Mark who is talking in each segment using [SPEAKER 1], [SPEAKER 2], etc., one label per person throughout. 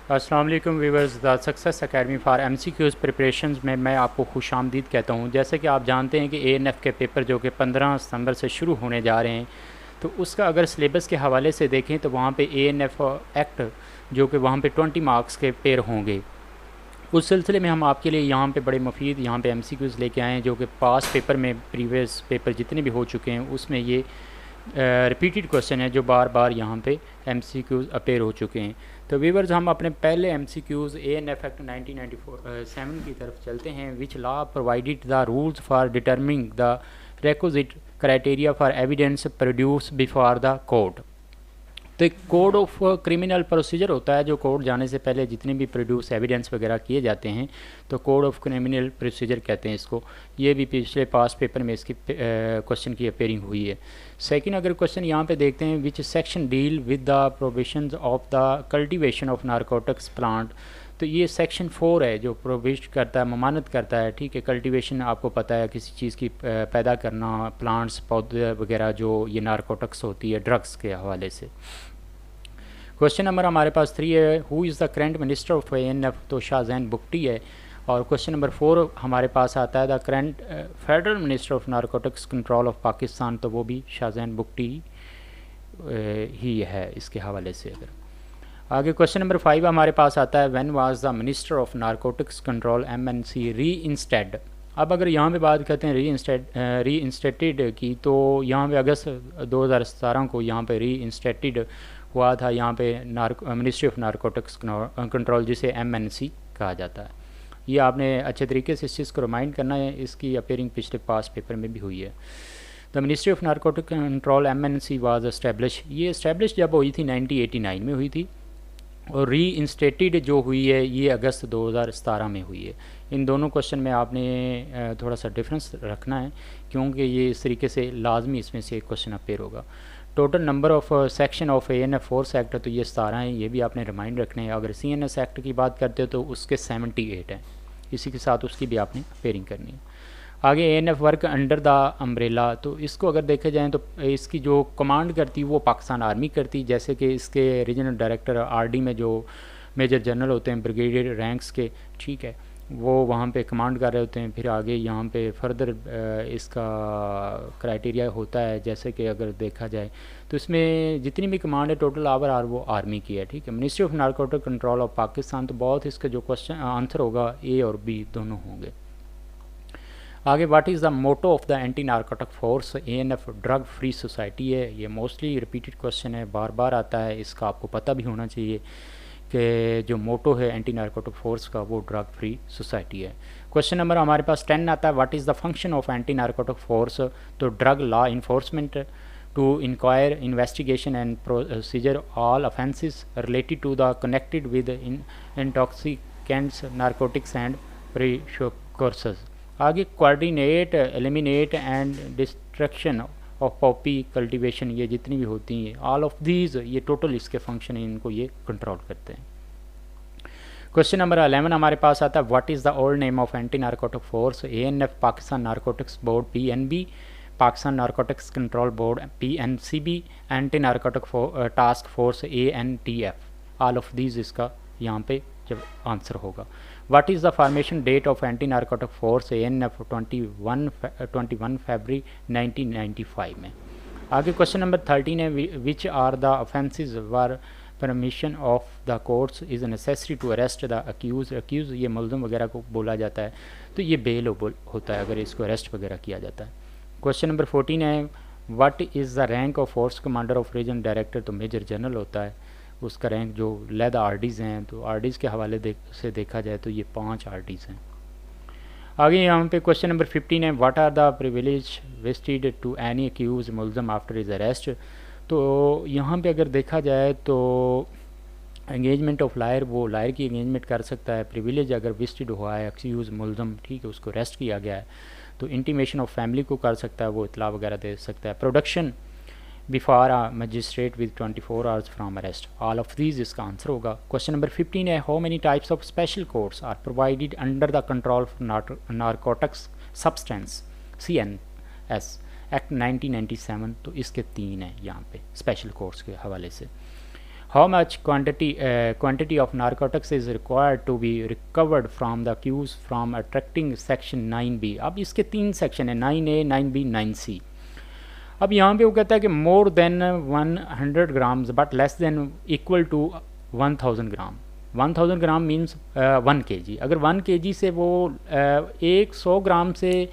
[SPEAKER 1] अस्सलाम वालेकुम viewers, the success academy for MCQs preparations में मैं आपको खुशामदीद कहता हूं। जैसे कि आप जानते हैं कि एएनएफ के पेपर जो कि 15 सितंबर से शुरू होने जा रहे हैं, तो उसका अगर सिलेबस के हवाले से देखें तो वहाँ पे एएनएफ एक्ट जो कि वहाँ पे 20 मार्क्स के पेयर होंगे। उस सिलसिले में हम आपके लिए यहाँ पे बड़े मुफीद यहाँ पे एमसीक्यूज़ लेके आए हैं जो कि पास पेपर में प्रीवियस पेपर जितने भी हो चुके हैं उसमें ये रिपीटेड क्वेश्चन है जो बार बार यहाँ पे एमसीक्यूज़ अपेयर हो चुके हैं। तो व्यूअर्स, हम अपने पहले एमसीक्यूज़ एएनएफ एक्ट 1997 की तरफ चलते हैं। Which law provided the rules for डिटर्मिंग the requisite criteria for evidence produce before the court. तो एक कोड ऑफ क्रिमिनल प्रोसीजर होता है जो कोर्ट जाने से पहले जितने भी प्रोड्यूस एविडेंस वगैरह किए जाते हैं, तो कोड ऑफ क्रिमिनल प्रोसीजर कहते हैं इसको। ये भी पिछले पास पेपर में इसकी क्वेश्चन की अपेयरिंग हुई है। सेकंड अगर क्वेश्चन यहाँ पे देखते हैं, which section deal with the provisions of the cultivation of narcotics plant. तो ये सेक्शन 4 है जो प्रोविज करता है, ममानत करता है, ठीक है। कल्टीवेशन आपको पता है किसी चीज़ की पैदा करना, प्लांट्स पौधे वगैरह जो ये नारकोटिक्स होती है ड्रग्स के हवाले से। क्वेश्चन नंबर हमारे पास 3 है, who is the current minister of ANF. तो शाहजैन बुगटी है। और क्वेश्चन नंबर 4 हमारे पास आता है, the current federal minister of narcotics control of Pakistan. तो वो भी शाहजैन बुगटी ही है इसके हवाले से। अगर आगे क्वेश्चन नंबर 5 हमारे पास आता है, when was the minister of narcotics control MNC री इंस्टेड। अब अगर यहाँ पे बात करते हैं री इंस्टेटेड की, तो यहाँ पे अगस्त 2017 को यहाँ पे री इंस्टेटेड हुआ था यहाँ पे मिनिस्ट्री ऑफ नारकोटिक्स कंट्रोल, जिसे एमएनसी कहा जाता है। ये आपने अच्छे तरीके से इस चीज़ को रिमाइंड करना है, इसकी अपेयरिंग पिछले पास पेपर में भी हुई है। The ministry of narcotic control MNC was establish. ये इस्टेब्लिश जब हुई थी 1989 में हुई थी, और री इंस्टेटेड जो हुई है ये अगस्त 2017 में हुई है। इन दोनों क्वेश्चन में आपने थोड़ा सा डिफरेंस रखना है, क्योंकि ये इस तरीके से लाजमी इसमें से एक क्वेश्चन अपेयर होगा। Total number of section of ANF force act, तो ये 17 हैं, ये भी आपने रिमाइंड रखने हैं। अगर सीएनएस एक्ट की बात करते हो तो उसके 78 हैं, इसी के साथ उसकी भी आपने अपेयरिंग करनी है। आगे ANF work under the umbrella. तो इसको अगर देखे जाए तो इसकी जो कमांड करती वो पाकिस्तान आर्मी करती, जैसे कि इसके रीजनल डायरेक्टर आरडी में जो मेजर जनरल होते हैं ब्रिगेडियर रैंक्स के, ठीक है, वो वहाँ पे कमांड कर रहे होते हैं। फिर आगे यहाँ पे फर्दर इसका क्राइटेरिया होता है, जैसे कि अगर देखा जाए तो इसमें जितनी भी कमांड है टोटल आवर वो आर्मी की है, ठीक है। Ministry of narcotic control of Pakistan, तो बहुत इसका जो क्वेश्चन आंसर होगा ए और बी दोनों होंगे। आगे what is the motto of the anti narcotic force ANF, drug free society है। ये मोस्टली रिपीटेड क्वेश्चन है, बार बार आता है, इसका आपको पता भी होना चाहिए कि जो मोटो है एंटी नारकोटिक फोर्स का वो ड्रग फ्री सोसाइटी है। क्वेश्चन नंबर हमारे पास 10 आता है, what is the function of anti narcotic force. तो drug law enforcement to inquire investigation and procedure all offences related to the connected with intoxicants narcotics and precursors. आगे coordinate eliminate and destruction of poppy cultivation, ये जितनी भी होती हैं all of these, ये total इसके function हैं, इनको ये कंट्रोल करते हैं। क्वेश्चन नंबर 11 हमारे पास आता है, what is the old name of anti narcotic force ANF, Pakistan narcotics board PNB, Pakistan narcotics control board PNCB, anti narcotic task force ANTF. All of these इसका यहाँ पे जब आंसर होगा। What is the formation date of anti narcotic force ANF 21 फरवरी 1995 में। आगे question number 13 है, which are the offences where permission of the courts is necessary to arrest the accused. Accused ये मुल्ज़म वगैरह को बोला जाता है, तो ये बेल होता है अगर इसको अरेस्ट वगैरह किया जाता है। क्वेश्चन नंबर 14 है, what is the rank of force commander of region director. तो मेजर जनरल होता है उसका रैंक, जो लैद आरडीज़ हैं, तो आरडीज़ के हवाले से देखा जाए तो ये 5 आरडीज़ हैं। आगे यहाँ पे क्वेश्चन नंबर 15 है, what are the privilege vested to any accused मुल्ज़म आफ्टर इज अरेस्ट। तो यहाँ पे अगर देखा जाए तो एंगेजमेंट ऑफ लायर, वो लायर की एंगेजमेंट कर सकता है। प्रिविलेज अगर वेस्टेड हुआ है अक्यूज मुल्ज़म, ठीक है, उसको अरेस्ट किया गया है, तो इंटीमेशन ऑफ फैमिली को कर सकता है, वो इतला वगैरह दे सकता है। Production before a magistrate with 24 hours from arrest. All of these इसका आंसर होगा। क्वेश्चन नंबर 15 है, how many types of special courts are provided under the control of narcotics substance CNS act 1997। तो इसके 3 हैं यहाँ पे स्पेशल कोर्ट्स के हवाले से। How much quantity of narcotics is required to be recovered from the accused from attracting section 9B। अब इसके 3 सेक्शन है, 9A, 9B, 9C। अब यहाँ पे वो कहता है कि more than 100 grams but less than equal to 1000 gram. 1000 gram means 1 kg। अगर 1 kg से वो 100 ग्राम से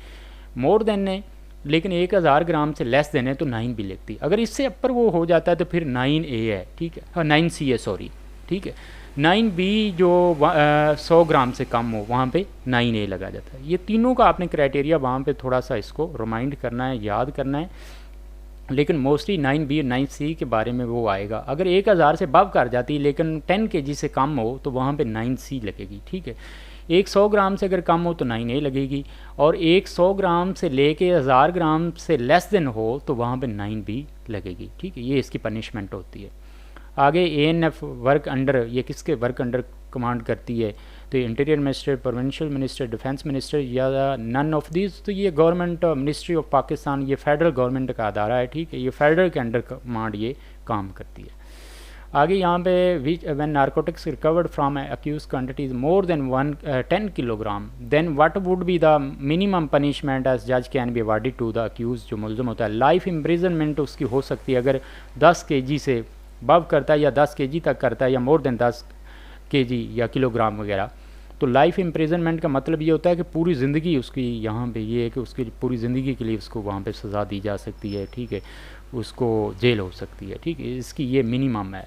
[SPEAKER 1] मोर देन है लेकिन 1000 ग्राम से लेस देन है तो 9B लिखती। अगर इससे ऊपर वो हो जाता है तो फिर 9A है, ठीक है, हाँ 9C है, सॉरी, ठीक है। 9B जो 100 ग्राम से कम हो वहाँ पे 9A लगा जाता है। ये तीनों का आपने क्राइटेरिया वहाँ पे थोड़ा सा इसको रिमाइंड करना है, याद करना है, लेकिन मोस्टली 9B और 9C के बारे में वो आएगा। अगर 1000 से बव कर जाती है लेकिन 10 kg से कम हो तो वहाँ पे 9C लगेगी, ठीक है। 100 ग्राम से अगर कम हो तो 9A लगेगी, और 100 ग्राम से लेके 1000 ग्राम से लेस देन हो तो वहाँ पे 9B लगेगी, ठीक है। ये इसकी पनिशमेंट होती है। आगे ANF वर्क अंडर, ये किसके वर्क अंडर कमांड करती है? तो interior minister, provincial minister, defence minister या नन ऑफ दीज। तो ये गवर्नमेंट मिनिस्ट्री ऑफ पाकिस्तान, ये फेडरल गवर्नमेंट का अदारा है, ठीक है। ये फेडरल के अंडर कमांड ये काम करती है। आगे यहाँ पे which when narcotics recovered from accused quantities more than 10 kilogram then what would be the minimum punishment as जज can be awarded to the accused. जो मुलजम होता है लाइफ इम्प्रिजनमेंट उसकी हो सकती है अगर 10 kg से बव करता है या 10 kg तक करता है या मोर देन 10 kg या किलोग्राम वगैरह। तो लाइफ इम्प्रिजनमेंट का मतलब ये होता है कि पूरी ज़िंदगी उसकी यहाँ पे ये है कि उसकी पूरी ज़िंदगी के लिए उसको वहाँ पे सज़ा दी जा सकती है, ठीक है, उसको जेल हो सकती है, ठीक है। इसकी ये मिनिमम है।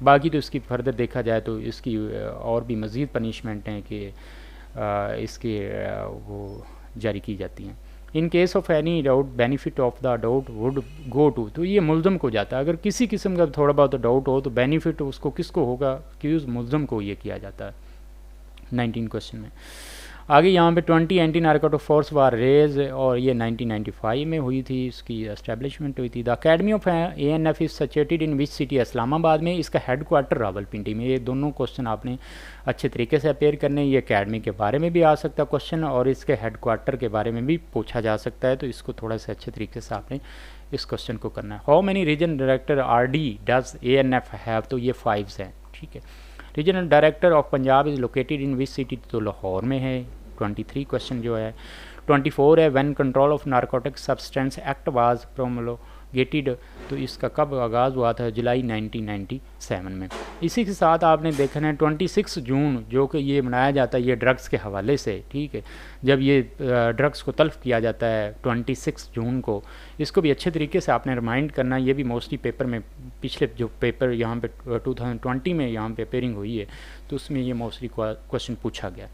[SPEAKER 1] बाकी तो इसकी फर्दर देखा जाए तो इसकी और भी मज़ीद पनिशमेंट हैं कि इसके वो जारी की जाती हैं। In case of any doubt benefit of the doubt would go to. तो ये मुलजम को जाता है। अगर किसी किस्म का थोड़ा बहुत डाउट हो तो बेनिफिट उसको किसको होगा कि उस मुलजम को ये किया जाता है 19 क्वेश्चन में। आगे यहाँ पे 20 एंटी नारकोटिक फोर्स वार रेज, और ये 1995 में हुई थी, इसकी एस्टेब्लिशमेंट हुई थी। The academy of ANF is situated in which city? Islamabad में। इसका हेडक्वार्टर रावलपिंडी में। ये दोनों क्वेश्चन आपने अच्छे तरीके से अपेयर करने। ये अकेडमी के बारे में भी आ सकता है क्वेश्चन और इसके हेडक्वार्टर के बारे में भी पूछा जा सकता है, तो इसको थोड़ा सा अच्छे तरीके से आपने इस क्वेश्चन को करना है। How many region director RD does ANF have? तो ये 5 हैं, ठीक है। Regional director of Punjab is located in which city? तो लाहौर में है। 23 क्वेश्चन जो है। 24 है when control of narcotic substance act was promulgated. तो इसका कब आगाज़ हुआ था? जुलाई 1997 में। इसी के साथ आपने देखना है 26 जून जो कि ये मनाया जाता है ये ड्रग्स के हवाले से, ठीक है, जब ये ड्रग्स को तल्फ़ किया जाता है 26 जून को। इसको भी अच्छे तरीके से आपने रिमाइंड करना है। ये भी मोस्टली पेपर में पिछले जो पेपर यहाँ पे 2020 में यहाँ पे अपेयरिंग हुई है तो उसमें ये मोस्टली क्वेश्चन पूछा गया।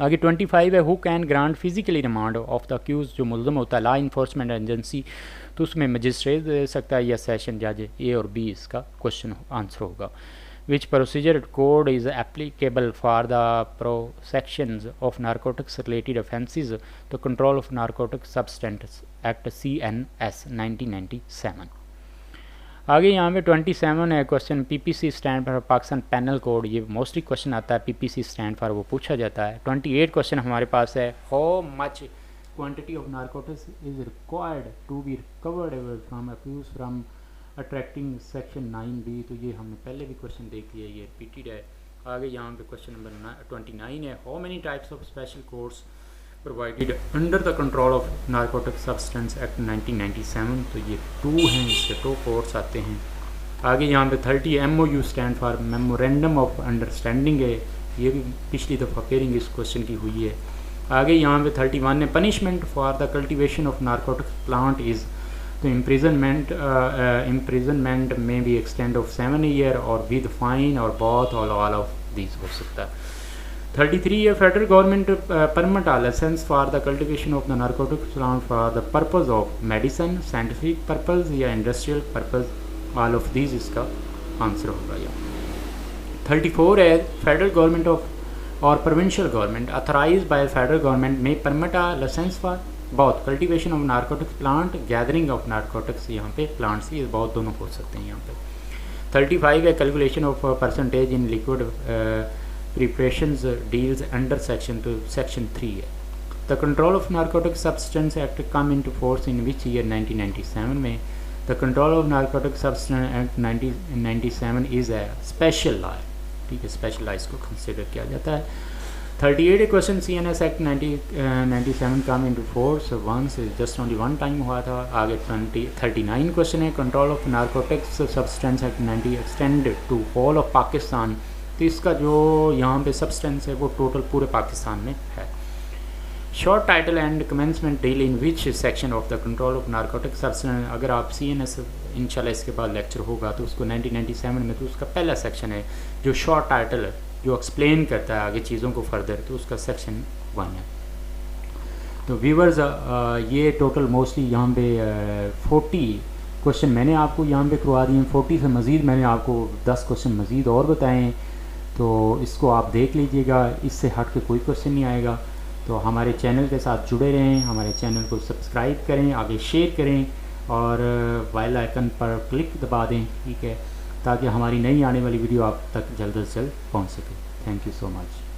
[SPEAKER 1] आगे 25 है who can grant physically remand of the accused. जो मुलजम होता है लॉ इन्फोर्समेंट एजेंसी, तो उसमें मजिस्ट्रेट दे सकता है या सेशन जज। A और B इसका क्वेश्चन आंसर होगा। Which procedure code is applicable for the prosecutions of narcotics related offences? तो control of narcotic substance act CNS 1997। आगे यहाँ पे 27 है question PPC stand for Pakistan penal code. ये मोस्टली क्वेश्चन आता है PPC स्टैंड फॉर, वो पूछा जाता है। 28 क्वेश्चन हमारे पास है how much quantity of narcotics is required to be recovered from accused from attracting section 9B। तो ये हमने पहले भी क्वेश्चन देख लिया, ये रिपीटेड है। आगे यहाँ पे क्वेश्चन नंबर 29 है how many types of special course provided under the control of narcotic substance act 1997। तो ये 2 हैं, इसके 2 कोर्स आते हैं। आगे यहाँ पे 30 MOU stand for memorandum of understanding है। ये भी पिछली दफ़ा पेयरिंग इस क्वेश्चन की हुई है। आगे यहाँ पे 31 है punishment for the cultivation of narcotic plant is. तो इम्प्रिजनमेंट में भी एक्सटेंड ऑफ 7 ईयर और विद फाइन और बोथ ऑल ऑफ दीज हो सकता है। 33 है federal government permit a license for the cultivation of the narcotic plant for the purpose of medicine, scientific purpose या industrial purpose. All of these इसका answer होगा। या 34 है फेडरल गवर्नमेंट ऑफ और provincial government authorise bye federal government में permit a license for बहुत cultivation of narcotics plant, gathering of narcotics. यहाँ पे प्लांट्स ये बहुत दोनों हो सकते हैं यहाँ पे। 35 है calculation of percentage in liquid preparations deals under section, तो सेक्शन 3 है। The control of narcotic substance act come into force in which year? 1997 में। The control of narcotic substance act 1997 is a special law, ठीक है, special law इसको consider किया जाता है। 38 question CNS act 97 come into force once, just only one time हुआ था। आगे 39 क्वेश्चन है control of narcotics substance act 90 extend to whole of Pakistan. तो इसका जो यहाँ पे सब्सटेंस है वो टोटल पूरे पाकिस्तान में है। Short title and commencement deal in which section of the control of narcotic substance. अगर आप CNS इंशाल्लाह इसके बाद लेक्चर होगा तो उसको 1997 में, तो उसका पहला सेक्शन है जो शॉर्ट टाइटल है, जो एक्सप्लेन करता है आगे चीज़ों को फर्दर, तो उसका सेक्शन 1 है। तो व्यूवर्स ये टोटल मोस्टली यहाँ पे 40 क्वेश्चन मैंने आपको यहाँ पे करवा दिए। 40 से मज़ीद मैंने आपको 10 क्वेश्चन मज़ीद और बताए हैं, तो इसको आप देख लीजिएगा, इससे हट के कोई क्वेश्चन नहीं आएगा। तो हमारे चैनल के साथ जुड़े रहें, हमारे चैनल को सब्सक्राइब करें, आगे शेयर करें और बेल आइकन पर क्लिक दबा दें, ठीक है, ताकि हमारी नई आने वाली वीडियो आप तक जल्द से जल्द पहुंच सके। Thank you so much.